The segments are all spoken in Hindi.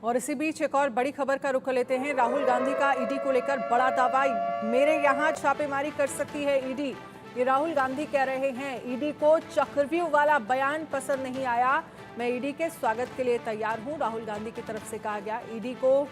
और इसी बीच एक और बड़ी खबर का रुख लेते हैं। राहुल गांधी का ईडी को लेकर बड़ा दावा, मेरे यहां छापेमारी कर सकती है ईडी। ये राहुल गांधी कह रहे हैं ईडी को चक्रव्यूह वाला बयान पसंद नहीं आया, मैं ईडी के स्वागत के लिए तैयार हूं। राहुल गांधी की तरफ से कहा गया ईडी को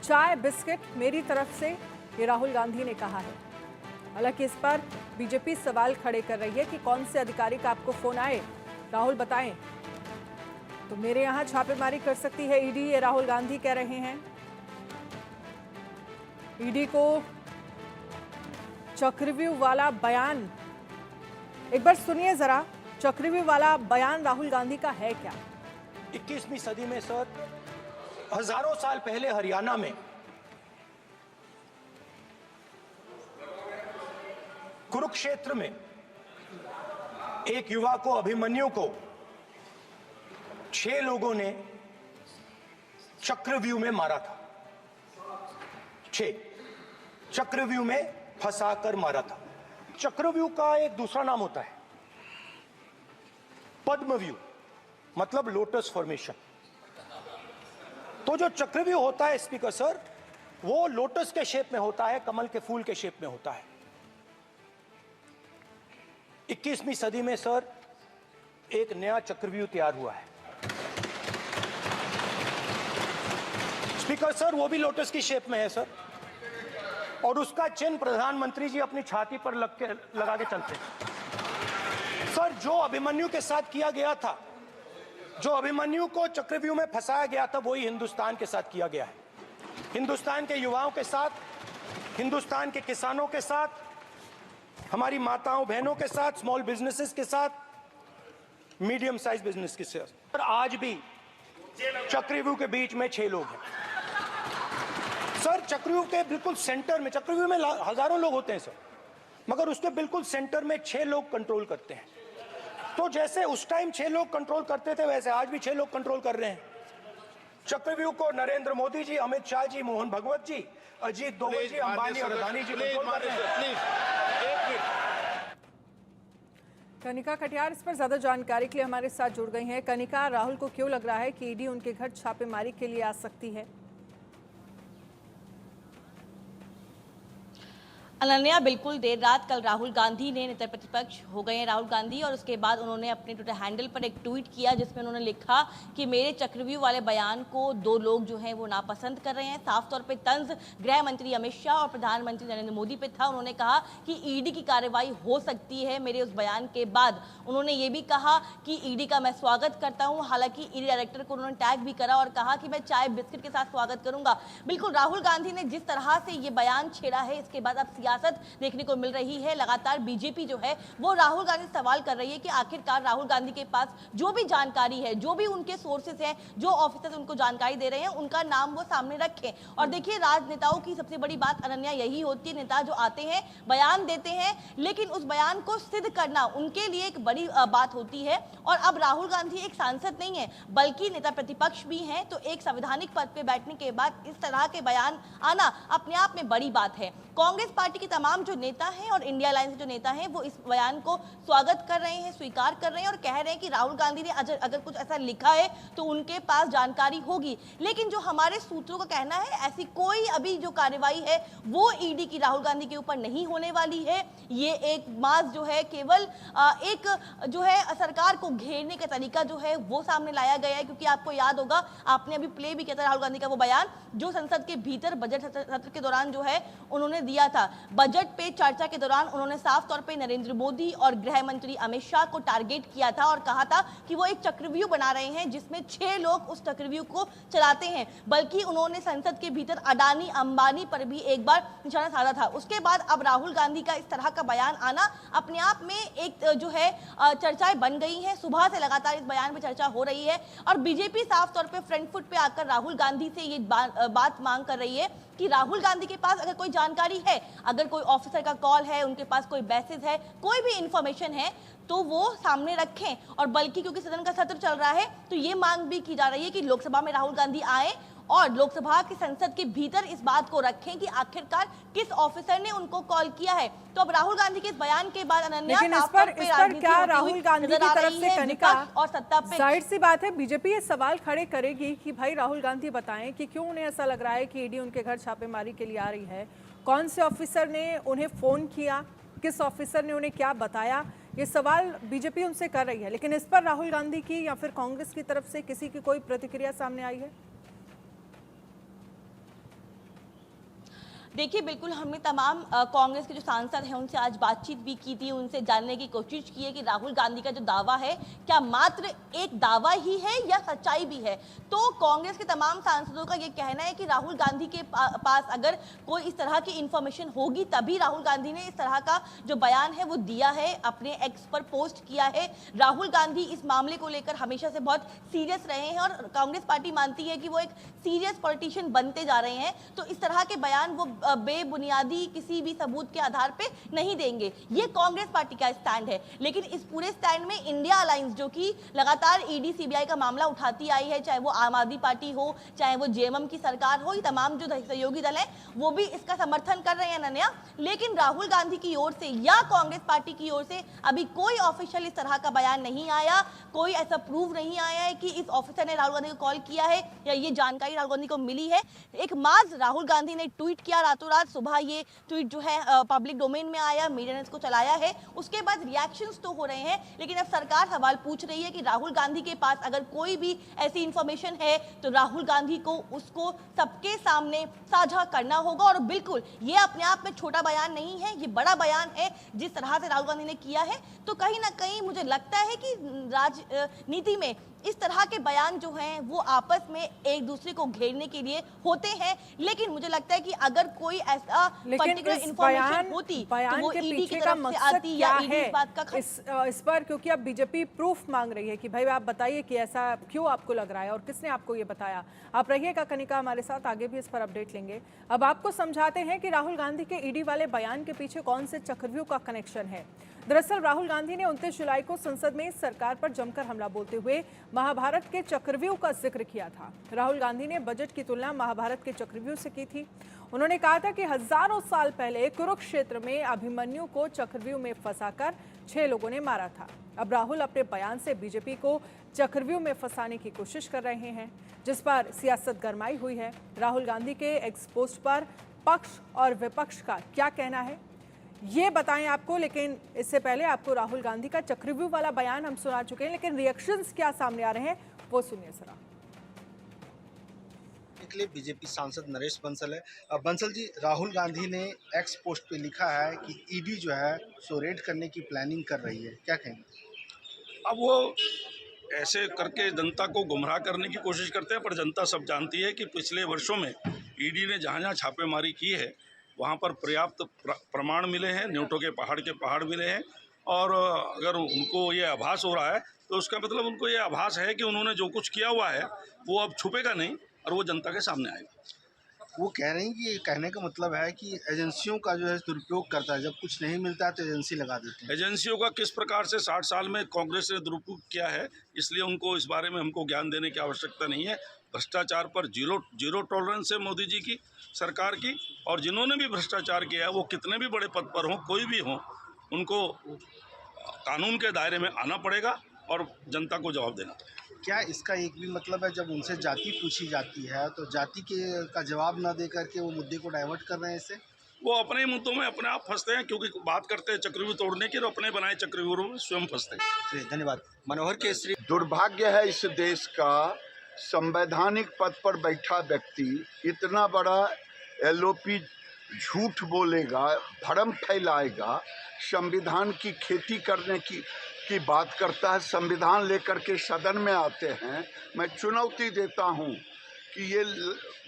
चाय बिस्किट मेरी तरफ से, ये राहुल गांधी ने कहा है। हालांकि इस पर बीजेपी सवाल खड़े कर रही है कि कौन से अधिकारी का आपको फोन आए, राहुल बताएं। तो मेरे यहां छापेमारी कर सकती है ईडी, ये राहुल गांधी कह रहे हैं। ईडी को चक्रव्यूह वाला बयान, एक बार सुनिए जरा, चक्रव्यूह वाला बयान राहुल गांधी का है क्या? 21वीं सदी में सर, हजारों साल पहले हरियाणा में कुरुक्षेत्र में एक युवा को, अभिमन्यु को 6 लोगों ने चक्रव्यूह में मारा था। 6 चक्रव्यूह में फंसाकर मारा था। चक्रव्यूह का एक दूसरा नाम होता है पद्मव्यूह, मतलब लोटस फॉर्मेशन। तो जो चक्रव्यूह होता है स्पीकर सर, वो लोटस के शेप में होता है, कमल के फूल के शेप में होता है। 21वीं सदी में सर एक नया चक्रव्यूह तैयार हुआ है स्पीकर सर, वो भी लोटस की शेप में है सर, और उसका चिन्ह प्रधानमंत्री जी अपनी छाती पर लगा के चलते हैं सर। जो अभिमन्यु के साथ किया गया था, जो अभिमन्यु को चक्रव्यूह में फंसाया गया था, वही हिंदुस्तान के साथ किया गया है। हिंदुस्तान के युवाओं के साथ, हिंदुस्तान के किसानों के साथ, हमारी माताओं बहनों के साथ, स्मॉल बिजनेसेस के साथ, मीडियम साइज बिजनेस के साथ। और आज भी चक्रव्यूह के बीच में 6 लोग हैं सर। चक्रव्यूह के बिल्कुल सेंटर में, चक्रव्यूह में हजारों लोग होते हैं सर, मगर उसके बिल्कुल सेंटर में 6 लोग कंट्रोल करते हैं। तो जैसे उस टाइम 6 लोग कंट्रोल करते थे, वैसे आज भी 6 लोग कंट्रोल कर रहे हैं चक्रव्यूह को। नरेंद्र मोदी जी, अमित शाह जी, मोहन भगवत जी, अजीत दोवल जी, अंबानी और अदानी जी कंट्रोल कर रहे हैं। कनिका कटियार इस पर ज्यादा जानकारी के लिए हमारे साथ जुड़ गई हैं। कनिका, राहुल को क्यों लग रहा है कि ईडी उनके घर छापेमारी के लिए आ सकती है? अनन्या, बिल्कुल देर रात कल राहुल गांधी ने नेता प्रतिपक्ष हो गए हैं राहुल गांधी, और उसके बाद उन्होंने अपने ट्विटर हैंडल पर एक ट्वीट किया जिसमें उन्होंने लिखा कि मेरे चक्रव्यूह वाले बयान को 2 लोग जो हैं वो नापसंद कर रहे हैं। साफ तौर पे तंज गृह मंत्री अमित शाह और प्रधानमंत्री नरेंद्र मोदी पे था। उन्होंने कहा कि ईडी की कार्रवाई हो सकती है मेरे उस बयान के बाद। उन्होंने ये भी कहा कि ईडी का मैं स्वागत करता हूँ। हालांकि ईडी डायरेक्टर को उन्होंने टैग भी करा और कहा कि मैं चाय बिस्किट के साथ स्वागत करूंगा। बिल्कुल राहुल गांधी ने जिस तरह से ये बयान छेड़ा है, इसके बाद अब सियासत देखने को मिल रही है। लगातार बीजेपी जो है वो राहुल गांधी से सवाल कर रही है कि आखिरकार राहुल गांधी के पास जो भी जानकारी है, जो भी उनके सोर्सेस हैं, जो ऑफिसर्स उनको जानकारी दे रहे हैं, उनका नाम वो सामने रखें। और देखिए, राजनेताओं की सबसे बड़ी बात अनन्या यही होती है, नेता जो आते हैं बयान देते हैं, लेकिन उस बयान को सिद्ध करना उनके लिए एक बड़ी बात होती है। और अब राहुल गांधी एक सांसद नहीं है, बल्कि नेता प्रतिपक्ष भी हैं, तो एक संवैधानिक पद पे बैठने के बाद इस तरह के बयान आना अपने आप में बड़ी बात है। कांग्रेस पार्टी की तमाम जो नेता हैं और इंडिया अलायंस के जो नेता हैं वो इस बयान को स्वागत कर रहे हैं, स्वीकार कर रहे हैं और कह रहे हैं कि राहुल गांधी ने अगर कुछ ऐसा लिखा है तो उनके पास जानकारी होगी। लेकिन जो हमारे सूत्रों का कहना है, ऐसी कोई अभी जो कार्रवाई है वो ईडी की राहुल गांधी के ऊपर नहीं होने वाली है। ये एक मास जो है केवल एक जो है सरकार को घेरने का तरीका जो है वो सामने लाया गया है। क्योंकि आपको याद होगा, आपने अभी प्ले भी किया था राहुल गांधी का वो बयान जो संसद के भीतर बजट सत्र के दौरान जो है उन्होंने दिया था। बजट पे चर्चा के दौरान उन्होंने साफ तौर पे नरेंद्र मोदी और गृह मंत्री अमित शाह को टारगेट किया था और कहा था कि वो एक चक्रव्यूह बना रहे हैं जिसमें 6 लोग उस चक्रव्यूह को चलाते हैं। बल्कि उन्होंने संसद के भीतर अडानी अंबानी पर भी एक बार निशाना साधा था। उसके बाद अब राहुल गांधी का इस तरह का बयान आना अपने आप में एक जो है चर्चाएं बन गई हैं। सुबह से लगातार इस बयान पर चर्चा हो रही है और बीजेपी साफ तौर पर फ्रंट फुट पे आकर राहुल गांधी से ये बात मांग कर रही है कि राहुल गांधी के पास अगर कोई जानकारी है, अगर कोई ऑफिसर का कॉल है, उनके पास कोई मैसेज है, कोई भी इंफॉर्मेशन है, तो वो सामने रखें। और बल्कि क्योंकि सदन का सत्र चल रहा है तो ये मांग भी की जा रही है कि लोकसभा में राहुल गांधी आए और लोकसभा की संसद के भीतर इस बात को रखें कि आखिरकार किस ऑफिसर ने उनको कॉल किया है। तो अब राहुल गांधी के इस बयान के बाद अनन्या, लेकिन इस पर क्या राहुल गांधी की तरफ से कनिका और सत्ता पे जाहिर सी बात है बीजेपी ये सवाल खड़े करेगी कि भाई राहुल गांधी बताएं कि क्यों उन्हें ऐसा लग रहा है कि ईडी उनके घर छापेमारी के लिए आ रही है, कौन से ऑफिसर ने उन्हें फोन किया, किस ऑफिसर ने उन्हें क्या बताया, ये सवाल बीजेपी उनसे कर रही है। लेकिन इस पर राहुल गांधी की या फिर कांग्रेस की तरफ से किसी की कोई प्रतिक्रिया सामने आई है? देखिए, बिल्कुल हमने तमाम कांग्रेस के जो सांसद हैं उनसे आज बातचीत भी की थी, उनसे जानने की कोशिश की है कि राहुल गांधी का जो दावा है क्या मात्र एक दावा ही है या सच्चाई भी है। तो कांग्रेस के तमाम सांसदों का ये कहना है कि राहुल गांधी के पास अगर कोई इस तरह की इंफॉर्मेशन होगी तभी राहुल गांधी ने इस तरह का जो बयान है वो दिया है, अपने एक्स पर पोस्ट किया है। राहुल गांधी इस मामले को लेकर हमेशा से बहुत सीरियस रहे हैं और कांग्रेस पार्टी मानती है कि वो एक सीरियस पॉलिटिशियन बनते जा रहे हैं, तो इस तरह के बयान वो बेबुनियादी किसी भी सबूत के आधार पे नहीं देंगे। ये कांग्रेस पार्टी का स्टैंड है। लेकिन इस पूरे स्टैंड में इंडिया अलायंस, जो कि लगातार ईडी सीबीआई का मामला उठाती आई है, चाहे वो आम आदमी पार्टी हो, चाहे वो जेएमएम की सरकार हो, ये तमाम जो सहयोगी दल हैं वो भी इसका समर्थन कर रहे हैं अनन्या। लेकिन राहुल गांधी की ओर से या कांग्रेस पार्टी की ओर से अभी कोई ऑफिशियल इस तरह का बयान नहीं आया, कोई ऐसा प्रूफ नहीं आया है कि इस ऑफिसर ने राहुल गांधी को कॉल किया है या ये जानकारी राहुल गांधी को मिली है। एक माज राहुल गांधी ने ट्वीट किया, रातों रात सुबह ये ट्वीट जो है पब्लिक डोमेन में आया, मीडिया ने इसको चलाया है, उसके बाद रिएक्शंस तो हो रहे हैं। लेकिन अब सरकार सवाल पूछ रही है कि राहुल गांधी के पास अगर कोई भी ऐसी इंफॉर्मेशन है तो राहुल गांधी को उसको सबके सामने साझा करना होगा। और बिल्कुल ये अपने आप में छोटा बयान नहीं है, ये बड़ा बयान है जिस तरह से राहुल गांधी ने किया है। तो कहीं ना कहीं मुझे लगता है कि राजनीति में इस तरह के बयान जो हैं वो आपस में एक दूसरे को घेरने के लिए होते हैं। लेकिन मुझे लगता है कि अगर कोई ऐसा पर्टिकुलर इंफॉर्मेशन होती तो वो ईडी की तरफ से आती या ईडी इस बात का इस पर, क्योंकि अब बीजेपी प्रूफ मांग रही है कि भाई आप बताइए कि ऐसा क्यों आपको लग रहा है और किसने आपको ये बताया। आप रहिएगा कनिका हमारे साथ, आगे भी इस पर अपडेट लेंगे। अब आपको समझाते हैं कि राहुल गांधी के ईडी वाले बयान के पीछे कौन से चक्रव्यूह का कनेक्शन है। दरअसल राहुल गांधी ने 29 जुलाई को संसद में सरकार पर जमकर हमला बोलते हुए महाभारत के चक्रव्यूह का जिक्र किया था। राहुल गांधी ने बजट की तुलना महाभारत के चक्रव्यूह से की थी। उन्होंने कहा था कि हजारों साल पहले कुरुक्षेत्र में अभिमन्यु को चक्रव्यूह में फंसाकर 6 लोगों ने मारा था। अब राहुल अपने बयान से बीजेपी को चक्रव्यूह में फंसाने की कोशिश कर रहे हैं, जिस पर सियासत गरमाई हुई है। राहुल गांधी के एक्स पोस्ट पर पक्ष और विपक्ष का क्या कहना है ये बताएं आपको। लेकिन इससे पहले आपको राहुल गांधी का चक्रव्यूह वाला बयान हम सुना चुके हैं, लेकिन रिएक्शंस क्या सामने आ रहे हैं वो सुनिए जरा। के लिए बीजेपी सांसद नरेश बंसल है। बंसल जी, राहुल गांधी ने एक्स पोस्ट पे लिखा है कि ईडी जो है सो रेड करने की प्लानिंग कर रही है, क्या कहेंगे? अब वो ऐसे करके जनता को गुमराह करने की कोशिश करते हैं, पर जनता सब जानती है कि पिछले वर्षों में ईडी ने जहाँ जहाँ छापेमारी की है वहाँ पर पर्याप्त प्रमाण मिले हैं, न्यूटों के पहाड़ मिले हैं। और अगर उनको ये आभास हो रहा है तो उसका मतलब उनको ये आभास है कि उन्होंने जो कुछ किया हुआ है वो अब छुपेगा नहीं और वो जनता के सामने आएगा। वो कह रहे हैं कि कहने का मतलब है कि एजेंसियों का जो है दुरुपयोग करता है, जब कुछ नहीं मिलता है तो एजेंसी लगा देते हैं। एजेंसियों का किस प्रकार से 60 साल में कांग्रेस ने दुरुपयोग किया है, इसलिए उनको इस बारे में हमको ज्ञान देने की आवश्यकता नहीं है। भ्रष्टाचार पर जीरो टॉलरेंस है मोदी जी की सरकार की, और जिन्होंने भी भ्रष्टाचार किया है वो कितने भी बड़े पद पर हों, कोई भी हों, उनको कानून के दायरे में आना पड़ेगा और जनता को जवाब देना पड़ेगा। क्या इसका एक भी मतलब है जब उनसे जाति पूछी जाती है तो जाति का जवाब न दे करके वो मुद्दे को डाइवर्ट कर रहे हैं? इससे वो अपने ही मुद्दों में अपने आप फंसते हैं, क्योंकि बात करते हैं चक्रव्यूह तोड़ने की और अपने बनाए चक्रव्यूहों में स्वयं फंसते हैं। धन्यवाद। मनोहर केसरी। दुर्भाग्य है इस देश का, संवैधानिक पद पर बैठा व्यक्ति इतना बड़ा एलओपी झूठ बोलेगा, भ्रम फैलाएगा, संविधान की खेती करने की बात करता है, संविधान लेकर के सदन में आते हैं। मैं चुनौती देता हूं कि ये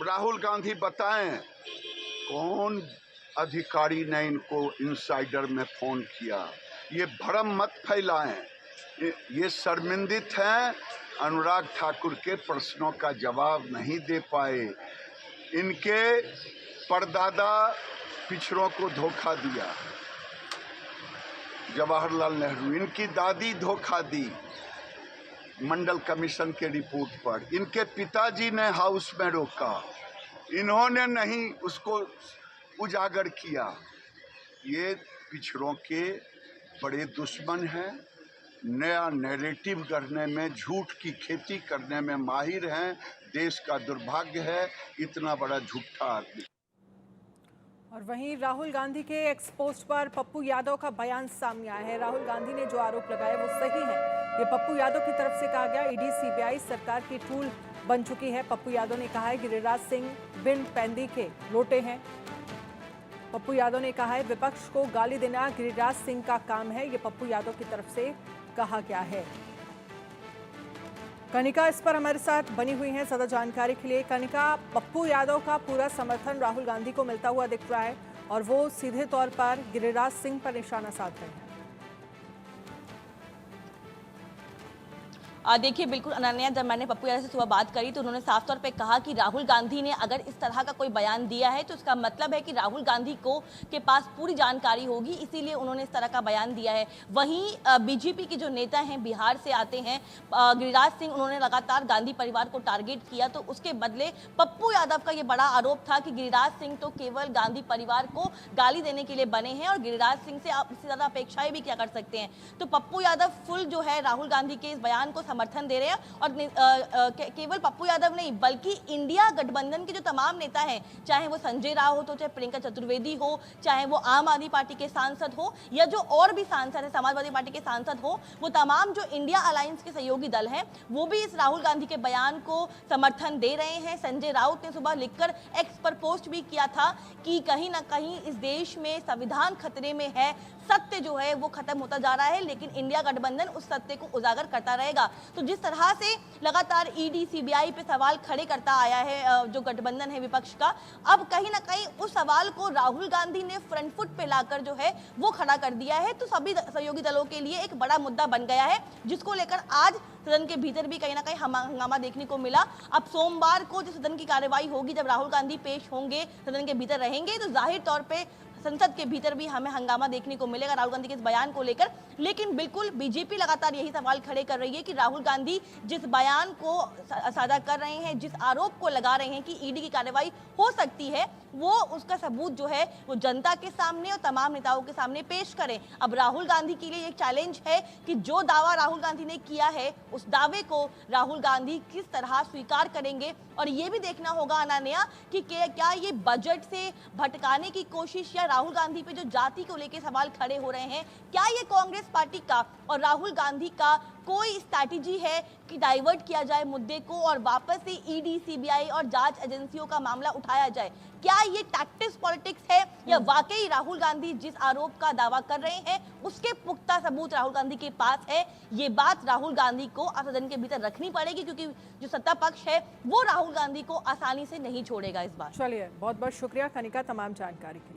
राहुल गांधी बताएं कौन अधिकारी ने इनको इनसाइडर में फ़ोन किया। ये भ्रम मत फैलाएं, ये शर्मिंदित हैं, अनुराग ठाकुर के प्रश्नों का जवाब नहीं दे पाए। इनके परदादा पिछड़ों को धोखा दिया, जवाहरलाल नेहरू, इनकी दादी धोखा दी, मंडल कमीशन के रिपोर्ट पर। इनके पिताजी ने हाउस में रोका, इन्होंने नहीं उसको उजागर किया। ये पिछड़ों के बड़े दुश्मन हैं, नया नैरेटिव करने में, झूठ की खेती करने में माहिर हैं। देश का दुर्भाग्य है इतना बड़ा झूठा आदमी। और वहीं राहुल गांधी के एक्स पोस्ट पर पप्पू यादव का बयान सामने आया है। राहुल गांधी ने जो आरोप लगाए वो सही है। ये पप्पू यादव की तरफ से कहा गया। ईडी सीबीआई सरकार की टूल बन चुकी है। पप्पू यादव ने कहा है गिरिराज सिंह बिन पैंदी के लोटे हैं। पप्पू यादव ने कहा है विपक्ष को गाली देना गिरिराज सिंह का काम है। ये पप्पू यादव की तरफ से कहा गया है। कनिका इस पर हमारे साथ बनी हुई हैं ज्यादा जानकारी के लिए। कनिका, पप्पू यादव का पूरा समर्थन राहुल गांधी को मिलता हुआ दिख रहा है और वो सीधे तौर पर गिरिराज सिंह पर निशाना साध रहे हैं। देखिए बिल्कुल अनन्या, जब मैंने पप्पू यादव से सुबह बात करी तो उन्होंने साफ तौर पे कहा कि राहुल गांधी ने अगर इस तरह का कोई बयान दिया है तो इसका मतलब है कि राहुल गांधी के पास पूरी जानकारी होगी, इसीलिए उन्होंने इस तरह का बयान दिया है। वहीं बीजेपी के जो नेता हैं, बिहार से आते हैं गिरिराज सिंह, उन्होंने लगातार गांधी परिवार को टारगेट किया। तो उसके बदले पप्पू यादव का ये बड़ा आरोप था कि गिरिराज सिंह तो केवल गांधी परिवार को गाली देने के लिए बने हैं और गिरिराज सिंह से आप इससे ज्यादा अपेक्षाएं भी क्या कर सकते हैं। तो पप्पू यादव फुल जो है राहुल गांधी के इस बयान को समर्थन दे रहे हैं और केवल पप्पू यादव नहीं बल्कि इंडिया गठबंधन के जो तमाम नेता हैं, चाहे वो संजय राव हो, तो चाहे प्रियंका चतुर्वेदी हो, चाहे वो आम आदमी पार्टी के सांसद हो या जो और भी सांसद है समाजवादी पार्टी के सांसद हो, वो तमाम जो इंडिया अलायंस के सहयोगी दल हैं वो भी इस राहुल गांधी के बयान को समर्थन दे रहे हैं। संजय राउत ने सुबह लिखकर एक्स पर पोस्ट भी किया था कि कहीं ना कहीं इस देश में संविधान खतरे में है, सत्य जो है वो खत्म होता जा रहा है, लेकिन इंडिया गठबंधन उस सत्य को उजागर करता रहेगा। तो जिस तरह से लगातार ईडी सीबीआई पे सवाल खड़े करता आया है जो गठबंधन है विपक्ष का, अब कहीं ना कहीं उस सवाल को राहुल गांधी ने फ्रंट फुट पे लाकर जो है वो खड़ा कर दिया है। तो सभी सहयोगी दलों के लिए एक बड़ा मुद्दा बन गया है, जिसको लेकर आज सदन के भीतर भी कहीं ना कहीं हंगामा देखने को मिला। अब सोमवार को जो सदन की कार्यवाही होगी, जब राहुल गांधी पेश होंगे, सदन के भीतर रहेंगे, तो जाहिर तौर पे संसद के भीतर भी हमें हंगामा देखने को मिलेगा राहुल गांधी के इस बयान को लेकर। लेकिन बिल्कुल बीजेपी लगातार यही सवाल खड़े कर रही है कि राहुल गांधी जिस बयान को साझा कर रहे हैं, जिस आरोप को लगा रहे हैं कि ईडी की कार्रवाई हो सकती है, वो उसका सबूत जो है वो जनता के सामने और तमाम नेताओं के सामने पेश करें। अब राहुल गांधी के लिए एक चैलेंज है कि जो दावा राहुल गांधी ने किया है उस दावे को राहुल गांधी किस तरह स्वीकार करेंगे। और ये भी देखना होगा अनन्या कि क्या ये बजट से भटकाने की कोशिश या राहुल गांधी पे जो जाति को लेकर सवाल खड़े हो रहे हैं, क्या ये कांग्रेस पार्टी का और राहुल गांधी का कोई स्ट्रैटेजी है कि डाइवर्ट किया जाए मुद्दे को और वापस से ईडी सीबीआई और जांच एजेंसियों का मामला उठाया जाए। क्या ये टैक्टिक्स पॉलिटिक्स है या वाकई राहुल गांधी जिस आरोप का दावा कर रहे हैं उसके पुख्ता सबूत राहुल गांधी के पास है? ये बात राहुल गांधी को सदन के भीतर रखनी पड़ेगी, क्योंकि जो सत्ता पक्ष है वो राहुल गांधी को आसानी से नहीं छोड़ेगा इस बार। चलिए, बहुत बहुत शुक्रिया कनिका तमाम जानकारी के लिए।